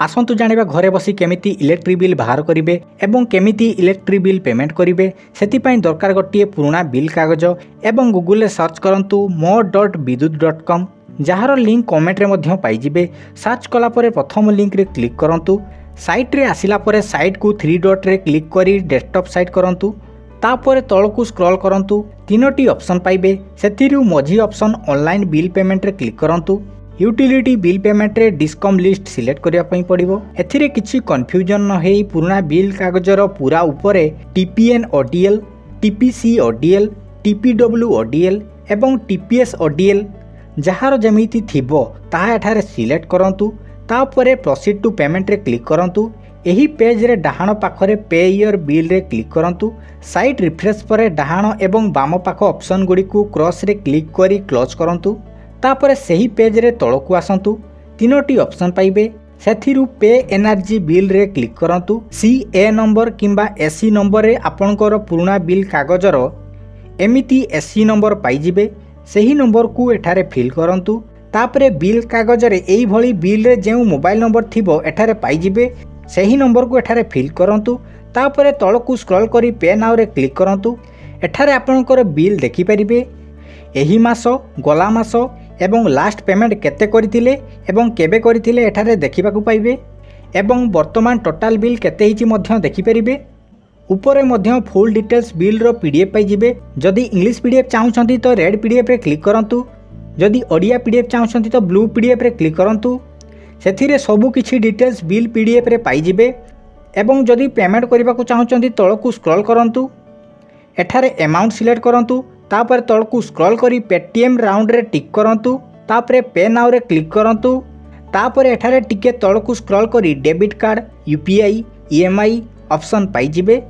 आसतु जानिबा घरे बसी केमिति इलेक्ट्रिक बिल बाहर करेंगे एवं केमिति इलेक्ट्रिक बिल पेमेंट करेंगे से दरकार गोटे पुराना बिल कागज एवं गूगल सर्च करंतु mo.vidut.com जार लिंक कमेंट रे पाइबे। सर्च कलापर प्रथम लिंक रे क्लिक करंतु। साइट रे आसिला परे साइट को 3 डॉट रे क्लिक करी डेस्कटॉप साइट करंतु। तापर तलकू स्क्रॉल करंतु। तीनोटी ऑप्शन पाइबे। सेतिरु मझी ऑप्शन ऑनलाइन बिल पेमेंट रे क्लिक करंतु। यूटिलिटी बिल पेमेंट रे डिस्कम लिस्ट सिलेक्ट करिया पई पड़िबो। एथिरे किछि कंफ्यूजन न हेई पुराना बिल कागजर पूरा ऊपरे TPN ODL, TPC ODL, TPW ODL एवं टीपीएस ओडीएल जार जमीती थिबो ताहा एठारे सिलेक्ट करंतु। तापरे प्रोसीड टू पेमेंट रे क्लिक करंतु। एही पेज रे डाहाण पाखरे पे योर बिल रे क्लिक करंतु। साइट रिफ्रेश परे डाहाण एवं बाम पाख ऑप्शन गुडी को क्रॉस रे क्लिक करी क्लोज करंतु। तापरे सही पेज रे तळकू आसंतु। तीनोटी ऑप्शन पाइबे। सेथिरु पे एनर्जी बिल रे क्लिक करंतु। सीए नंबर किंबा एससी नंबर रे आपनकर पुराना बिल कागजर एमिति एससी नंबर पाइजिबे। सही नंबर को एठारे फिल करंतु। तापरे बिल कागजरे एई भली बिल रे जेउ मोबाइल नंबर थिबो एठारे पाइजिबे। सही नंबर को एठारे फिल करंतु। तापरे तळकू स्क्रॉल करी पे नाउ रे क्लिक करंतु। एठारे आपनकर बिल देखि परिबे। एही मास, गला मास एवं लास्ट पेमेंट केते करिथिले एवं केबे करिथिले एठारे देखिबाकू पाइबे एवं वर्तमान टोटल बिल केते हिची मध्य देखि परिबे। ऊपर मध्य फुल डिटेल्स बिल रो पीडीएफ पाइजिबे। जदि इंग्लिश पीडीएफ चाहउछंती तो रेड पीडीएफ रे क्लिक करंतु। जदि ओडिया पीडीएफ चाहउछंती तो ब्लू पीडीएफ रे क्लिक करंतु। सेथिरे सबु किछि डिटेल्स बिल पीडीएफ रे पाइजिबे एवं जदि पेमेंट करबाकू चाहउछंती तळकू स्क्रॉल करंतु। एठारे अमाउंट सिलेक्ट करंतु। तापर तळकू स्क्रॉल करी पेटीएम राउंड रे टिक करंतु। तापर पे नाउ रे क्लिक करंतु। तापर एठारे टिके तळकू स्क्रॉल करी debit card, UPI, EMI option पाइजिबे।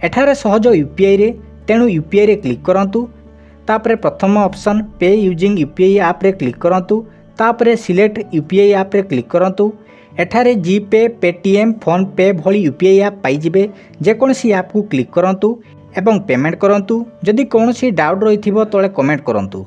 एठारे सहज यूपीआई रे तेणु यूपीआई रे क्लिक करंतु। तापर प्रथम ऑप्शन पे यूजिंग यूपीआई ऐप रे क्लिक करंतु। तापर सिलेक्ट यूपीआई ऐप रे क्लिक करंतु। एठारे जीपे, पेटीएम, फोन पे भली यूपीआई ऐप पाइजिबे। जेकोसी ऐप को क्लिक करंतु एवं पेमेंट करंतु। जदि कोनोसी डाउट रहिथिबो तळे कमेंट करंतु।